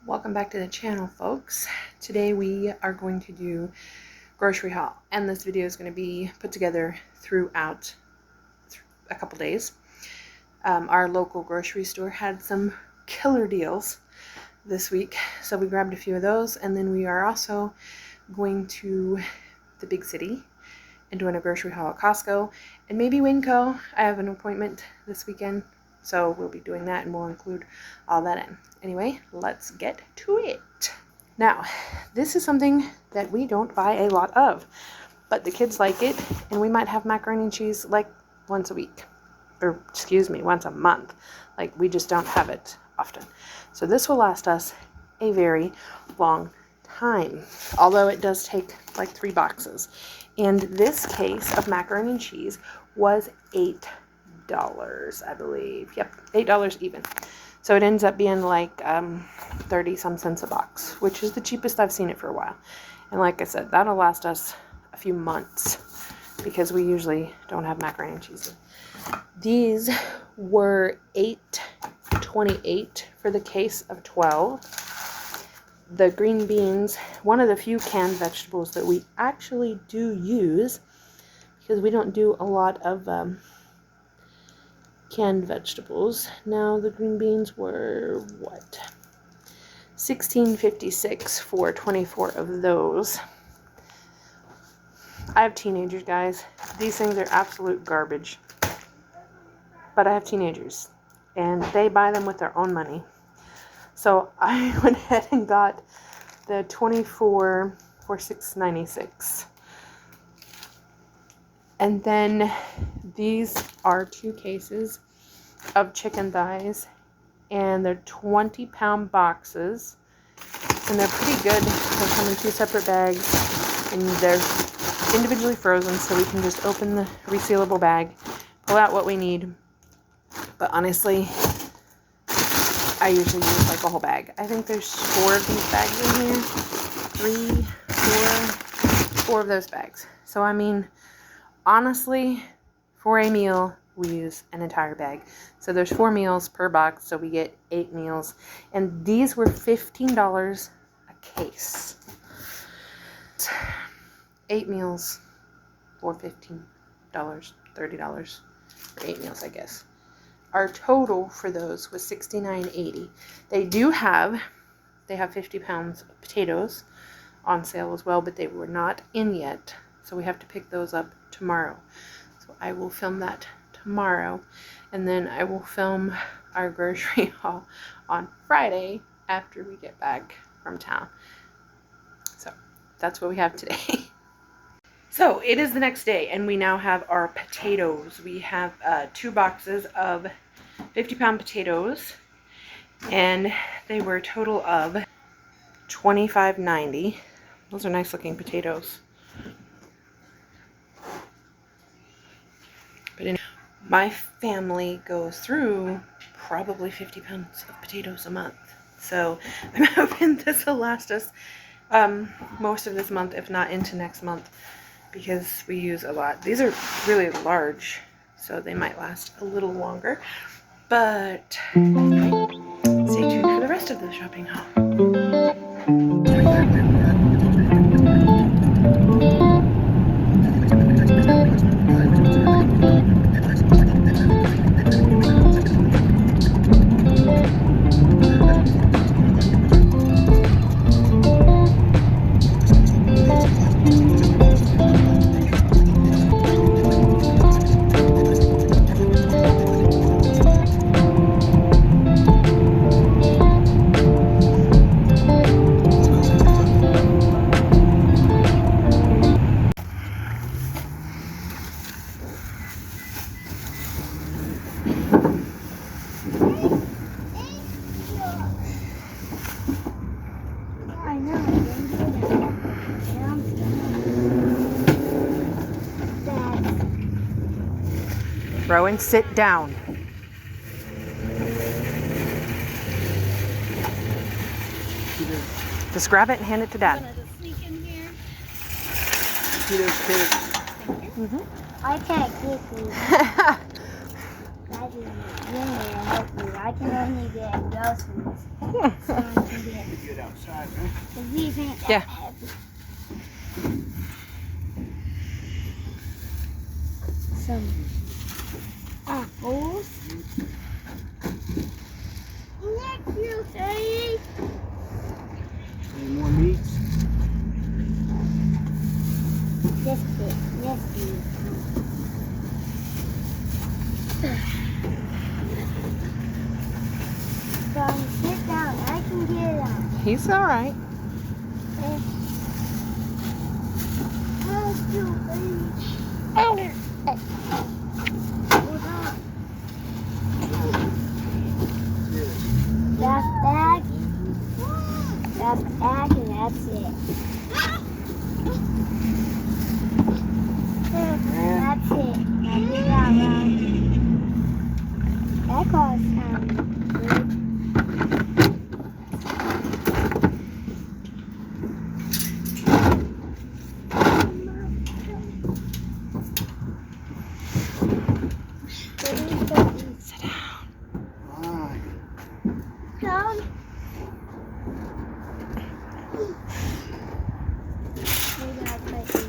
Welcome back to the channel, folks. Today we are going to do grocery haul, and this video is going to be put together throughout a couple days. Our local grocery store had some killer deals this week, so we grabbed a few of those, and then we are also going to the big city and doing a grocery haul at Costco and maybe Winco. I have an appointment this weekend, so we'll be doing that, and we'll include all that in. Anyway, let's get to it. Now, this is something that we don't buy a lot of, but the kids like it, and we might have macaroni and cheese like once a week, or excuse me, once a month. Like, we just don't have it often. So this will last us a very long time, although it does take like 3 boxes. And this case of macaroni and cheese was $8, I believe. Yep, $8 even. So it ends up being like 30 some cents a box, which is the cheapest I've seen it for a while. And like I said, that'll last us a few months because we usually don't have macaroni and cheese. These were $8.28 for the case of 12. The green beans, one of the few canned vegetables that we actually do use, because we don't do a lot of canned vegetables. Now the green beans were what? $16.56 for 24 of those. I have teenagers, guys. These things are absolute garbage. But I have teenagers, and they buy them with their own money. So I went ahead and got the 24 for $6.96. And then these are 2 cases of chicken thighs, and they're 20-pound boxes, and they're pretty good. They come in 2 separate bags, and they're individually frozen, so we can just open the resealable bag, pull out what we need. But honestly, I usually use like a whole bag. I think there's 4 of these bags in here. 3, 4 of those bags. So I mean, honestly, for a meal, we use an entire bag. So there's 4 meals per box, so we get 8 meals. And these were $15 a case. 8 meals for $15, $30 for 8 meals, I guess. Our total for those was $69.80. They have 50 pounds of potatoes on sale as well, but they were not in yet. So we have to pick those up tomorrow. So I will film that tomorrow, and then I will film our grocery haul on Friday after we get back from town. So that's what we have today. So it is the next day, and we now have our potatoes. We have 2 boxes of 50-pound potatoes, and they were a total of $25.90. Those are nice looking potatoes. But anyway, my family goes through probably 50 pounds of potatoes a month. So I'm hoping this will last us most of this month, if not into next month, because we use a lot. These are really large, so they might last a little longer. But stay tuned for the rest of the shopping haul. Rowan, sit down. Just grab it and hand it to Dad. I can't keep these. Daddy, help me. I can only get groceries. So I can get outside, right? These ain't that heavy. Some apples. Thank you, Daddy. Any more meats? This bit. Son, sit down. I can get it out. He's all right. Hold on. That's bag. That's bag, and that's it. That's it. Now get it out, Ron. That car sounds good. Sit down. Fine. Down. Maybe I'll put these.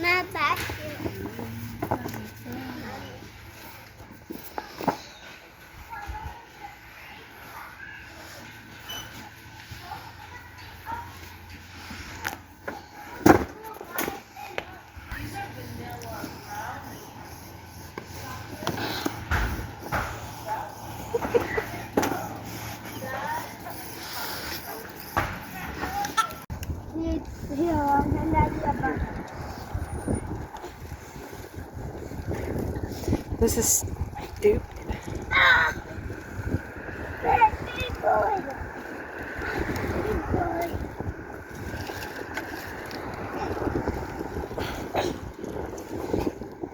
My basket. Here, I'll hand out your bucket. This is stupid. Ah! Big boy. Big boy.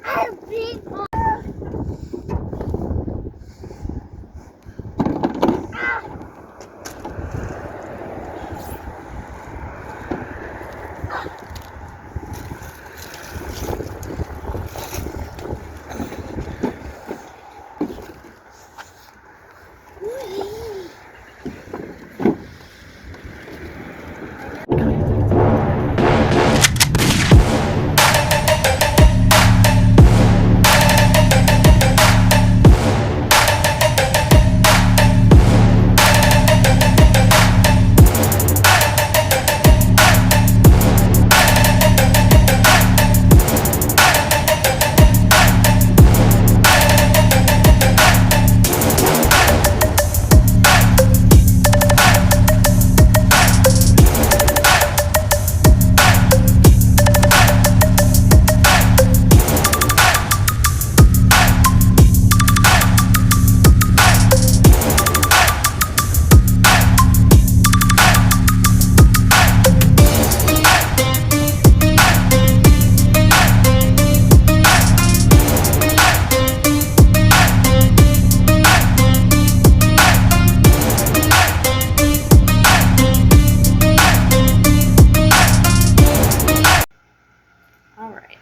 I'm big boy. Ah!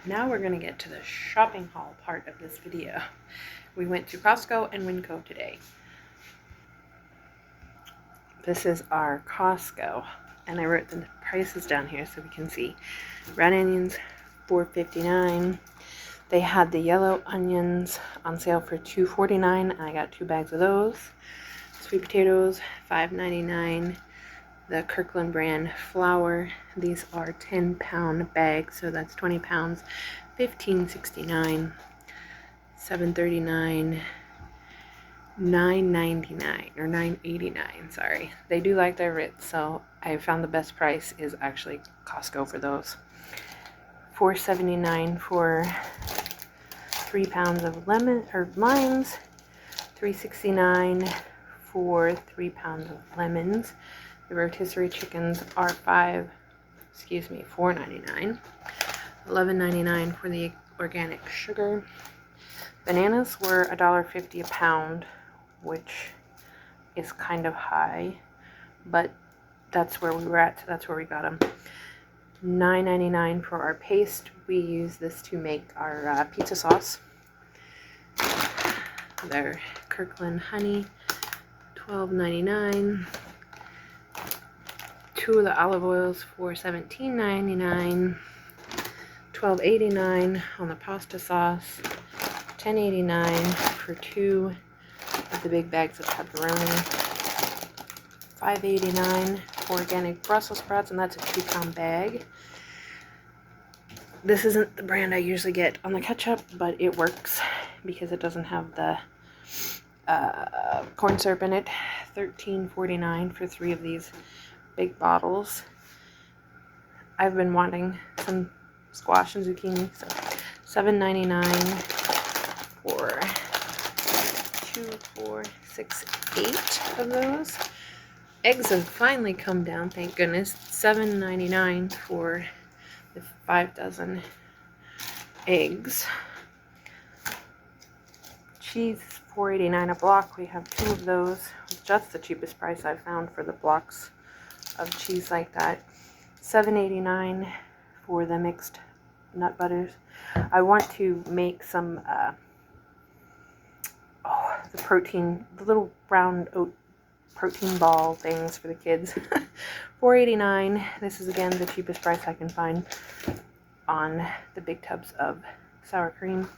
Now we're going to get to the shopping haul part of this video. We went to Costco and Winco today. This is our Costco, and I wrote the prices down here so we can see. Red onions, $4.59. They had the yellow onions on sale for $2.49, and I got 2 bags of those. Sweet potatoes, $5.99. The Kirkland brand flour, these are 10-pound bags, so that's 20 pounds, $15.69. $7.39. $9.99 or $9.89, sorry. They do like their Ritz, so I found the best price is actually Costco for those. $4.79 for 3 pounds of limes. $3.69 for 3 pounds of lemons. The rotisserie chickens are excuse me, $4.99. $11.99 for the organic sugar. Bananas were $1.50 a pound, which is kind of high, but that's where we were at, so that's where we got them. $9.99 for our paste. We use this to make our pizza sauce. Their Kirkland honey, $12.99. 2 of the olive oils for $17.99. $12.89 on the pasta sauce. $10.89 for 2 of the big bags of pepperoni. $5.89 for organic Brussels sprouts, and that's a 2-pound bag. This isn't the brand I usually get on the ketchup, but it works because it doesn't have the corn syrup in it. $13.49 for 3 of these big bottles. I've been wanting some squash and zucchini, so $7.99 for 2, 4, 6, 8 of those. Eggs have finally come down, thank goodness. $7.99 for the 5 dozen eggs. Cheese is $4.89 a block. We have 2 of those. That's the cheapest price I've found for the blocks of cheese like that. $7.89 for the mixed nut butters. I want to make some the little round oat protein ball things for the kids. $4.89. This is again the cheapest price I can find on the big tubs of sour cream.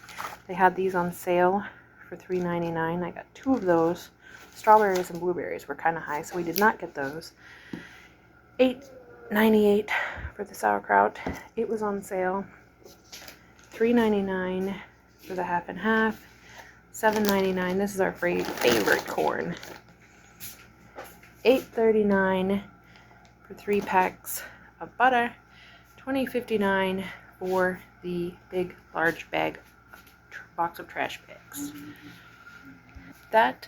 They had these on sale for $3.99. I got 2 of those. Strawberries and blueberries were kind of high, so we did not get those. $8.98 for the sauerkraut. It was on sale. $3.99 for the half and half. $7.99. This is our favorite corn. $8.39 for 3 packs of butter. $20.59 for the big, large box of trash bags. That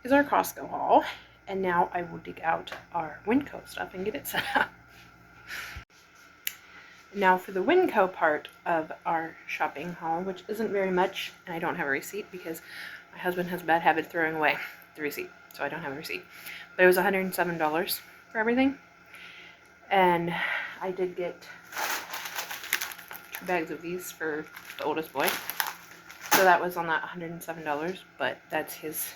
is our Costco haul, and now I will dig out our Winco stuff and get it set up. Now for the Winco part of our shopping haul, which isn't very much, and I don't have a receipt because my husband has a bad habit of throwing away the receipt, so I don't have a receipt. But it was $107 for everything, and I did get 2 bags of these for the oldest boy, so that was on that $107, but that's his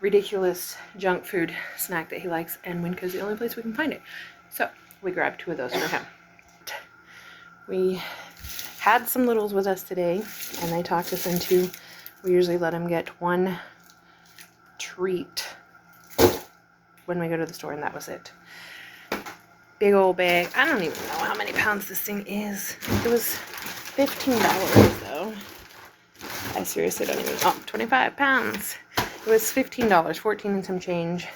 ridiculous junk food snack that he likes, and Winco's the only place we can find it, so we grabbed 2 of those for him. We had some littles with us today, and they talked us into, we usually let them get 1 treat when we go to the store, and that was it. Big old bag. I don't even know how many pounds this thing is. It was $15 though. I seriously don't even know. 25 pounds. It was $15, 14 and some change.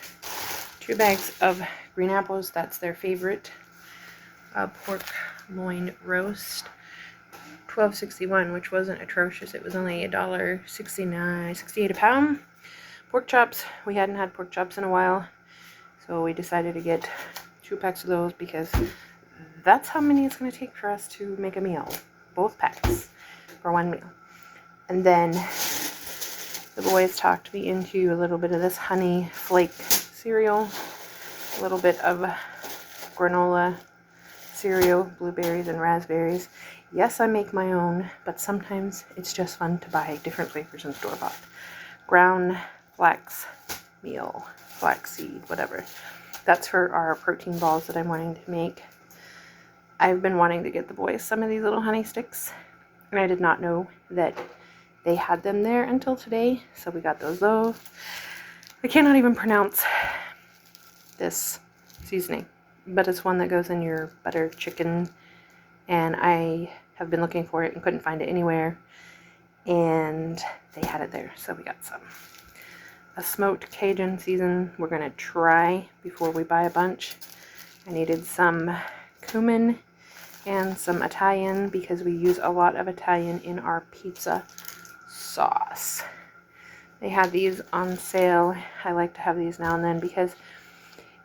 2 bags of green apples. That's their favorite. Pork loin roast. $12.61, which wasn't atrocious. It was only $1.68 a pound. Pork chops. We hadn't had pork chops in a while, so we decided to get 2 packs of those because that's how many it's going to take for us to make a meal. Both packs for 1 meal. And then the boys talked me into a little bit of this honey flake cereal, a little bit of granola cereal, blueberries and raspberries. Yes, I make my own, but sometimes it's just fun to buy different flavors in store-bought. Ground flax meal, flaxseed, whatever. That's for our protein balls that I'm wanting to make. I've been wanting to get the boys some of these little honey sticks, and I did not know that they had them there until today, so we got those. I cannot even pronounce this seasoning, but it's one that goes in your butter chicken, and I have been looking for it and couldn't find it anywhere, and they had it there, so we got some. A smoked Cajun season we're going to try before we buy a bunch. I needed some cumin and some Italian because we use a lot of Italian in our pizza sauce. They had these on sale. I like to have these now and then because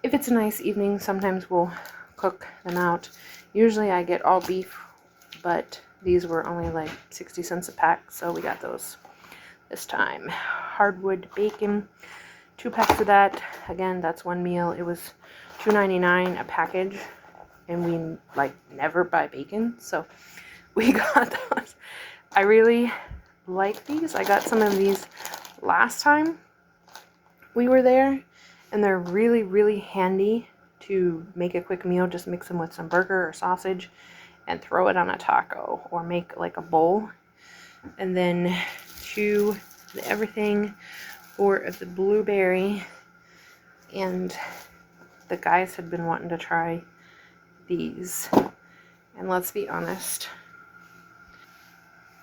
if it's a nice evening, sometimes we'll cook them out. Usually I get all beef, but these were only like 60 cents a pack, so we got those this time. Hardwood bacon, 2 packs of that. Again, that's one meal. It was $2.99 a package, and we like never buy bacon, so we got those. I really like these. I got some of these last time we were there, and they're really, really handy to make a quick meal. Just mix them with some burger or sausage and throw it on a taco, or make like a bowl. And then chew everything for the blueberry, and the guys had been wanting to try these. And let's be honest,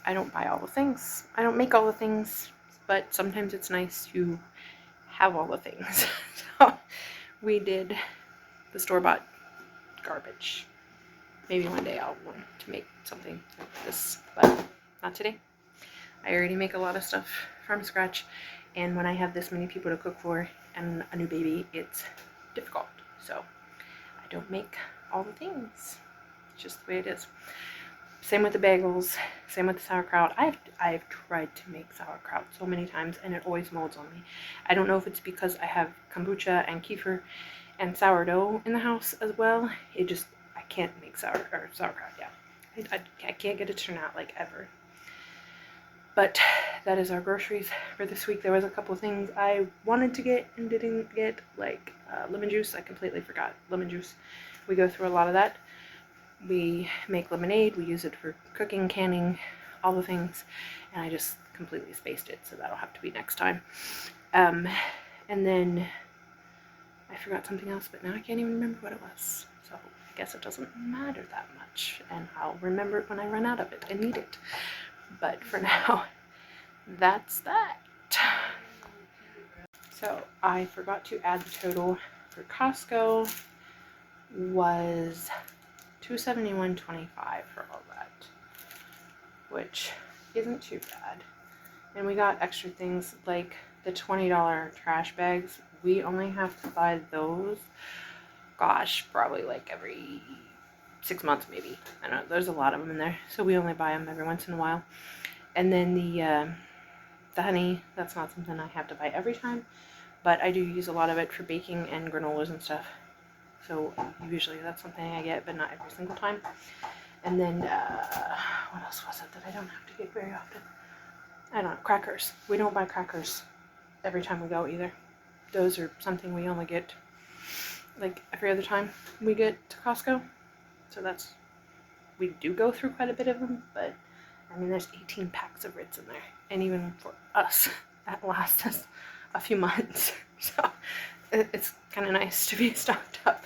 I don't buy all the things. I don't make all the things, but sometimes it's nice to have all the things. So we did the store-bought garbage. Maybe one day I'll want to make something like this, but not today. I already make a lot of stuff from scratch, and when I have this many people to cook for and a new baby, it's difficult. So I don't make all the things. It's just the way it is. Same with the bagels, same with the sauerkraut. I've tried to make sauerkraut so many times, and it always molds on me. I don't know if it's because I have kombucha and kefir and sourdough in the house as well. I can't make sauerkraut, yeah. I can't get it to turn out like ever. But that is our groceries for this week. There was a couple of things I wanted to get and didn't get, like lemon juice. I completely forgot lemon juice. We go through a lot of that. We make lemonade. We use it for cooking, canning, all the things. And I just completely spaced it, so that'll have to be next time. And then I forgot something else, but now I can't even remember what it was. So I guess it doesn't matter that much, and I'll remember it when I run out of it and need it. But for now, that's that. So I forgot to add the total for Costco was $271.25 for all that, which isn't too bad. And we got extra things like the $20 trash bags. We only have to buy those, gosh, probably like every 6 months maybe. I don't know, there's a lot of them in there, so we only buy them every once in a while. And then the honey, that's not something I have to buy every time, but I do use a lot of it for baking and granolas and stuff. So usually that's something I get, but not every single time. And then, what else was it that I don't have to get very often? I don't know, crackers. We don't buy crackers every time we go either. Those are something we only get like every other time we get to Costco. So we do go through quite a bit of them, but I mean, there's 18 packs of Ritz in there. And even for us, that lasts us a few months. So it's kind of nice to be stocked up.